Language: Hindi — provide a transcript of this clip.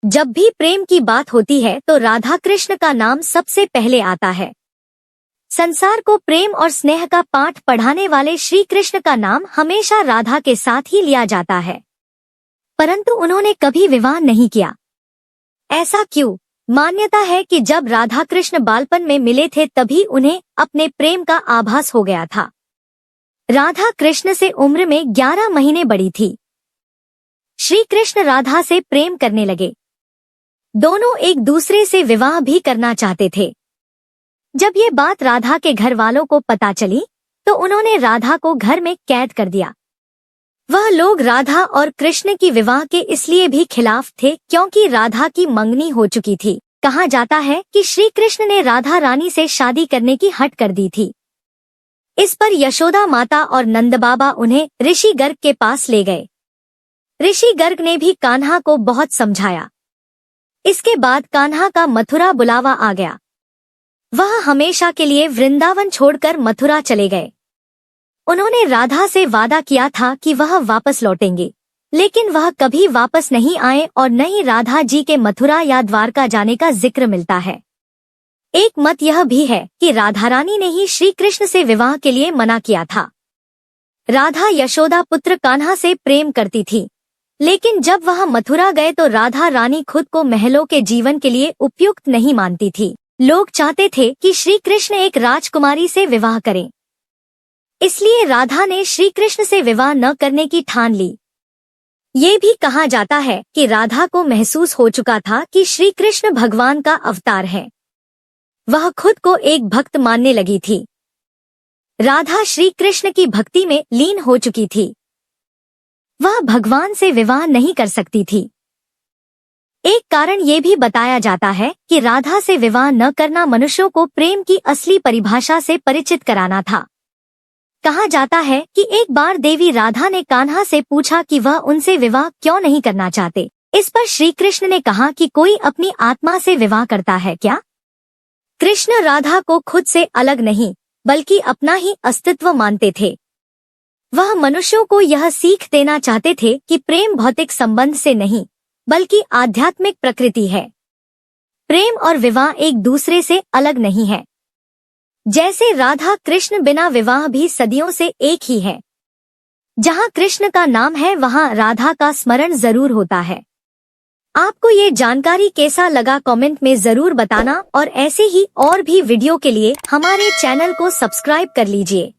जब भी प्रेम की बात होती है तो राधा कृष्ण का नाम सबसे पहले आता है। संसार को प्रेम और स्नेह का पाठ पढ़ाने वाले श्री कृष्ण का नाम हमेशा राधा के साथ ही लिया जाता है, परंतु उन्होंने कभी विवाह नहीं किया। ऐसा क्यों? मान्यता है कि जब राधा कृष्ण बालपन में मिले थे तभी उन्हें अपने प्रेम का आभास हो गया था। राधा कृष्ण से उम्र में 11 महीने बड़ी थी। श्री कृष्ण राधा से प्रेम करने लगे। दोनों एक दूसरे से विवाह भी करना चाहते थे। जब ये बात राधा के घर वालों को पता चली तो उन्होंने राधा को घर में कैद कर दिया। वह लोग राधा और कृष्ण की विवाह के इसलिए भी खिलाफ थे क्योंकि राधा की मंगनी हो चुकी थी। कहा जाता है कि श्री कृष्ण ने राधा रानी से शादी करने की हट कर दी थी। इस पर यशोदा माता और नंद बाबा उन्हें ऋषि गर्ग के पास ले गए। ऋषि गर्ग ने भी कान्हा को बहुत समझाया। इसके बाद कान्हा का मथुरा बुलावा आ गया। वह हमेशा के लिए वृंदावन छोड़कर मथुरा चले गए। उन्होंने राधा से वादा किया था कि वह वापस लौटेंगे, लेकिन वह कभी वापस नहीं आए और न ही राधा जी के मथुरा या द्वारका जाने का जिक्र मिलता है। एक मत यह भी है कि राधा रानी ने ही श्री कृष्ण से विवाह के लिए मना किया था। राधा यशोदा पुत्र कान्हा से प्रेम करती थी, लेकिन जब वह मथुरा गए तो राधा रानी खुद को महलों के जीवन के लिए उपयुक्त नहीं मानती थी। लोग चाहते थे कि श्री कृष्ण एक राजकुमारी से विवाह करें, इसलिए राधा ने श्री कृष्ण से विवाह न करने की ठान ली। ये भी कहा जाता है कि राधा को महसूस हो चुका था कि श्री कृष्ण भगवान का अवतार है। वह खुद को एक भक्त मानने लगी थी। राधा श्री कृष्ण की भक्ति में लीन हो चुकी थी। वह भगवान से विवाह नहीं कर सकती थी। एक कारण ये भी बताया जाता है कि राधा से विवाह न करना मनुष्यों को प्रेम की असली परिभाषा से परिचित कराना था। कहा जाता है कि एक बार देवी राधा ने कान्हा से पूछा कि वह उनसे विवाह क्यों नहीं करना चाहते। इस पर श्री कृष्ण ने कहा कि कोई अपनी आत्मा से विवाह करता है क्या? कृष्ण राधा को खुद से अलग नहीं बल्कि अपना ही अस्तित्व मानते थे। वह मनुष्यों को यह सीख देना चाहते थे कि प्रेम भौतिक संबंध से नहीं बल्कि आध्यात्मिक प्रकृति है। प्रेम और विवाह एक दूसरे से अलग नहीं है। जैसे राधा कृष्ण बिना विवाह भी सदियों से एक ही है। जहाँ कृष्ण का नाम है वहाँ राधा का स्मरण जरूर होता है। आपको ये जानकारी कैसा लगा कमेंट में जरूर बताना और ऐसे ही और भी वीडियो के लिए हमारे चैनल को सब्सक्राइब कर लीजिए।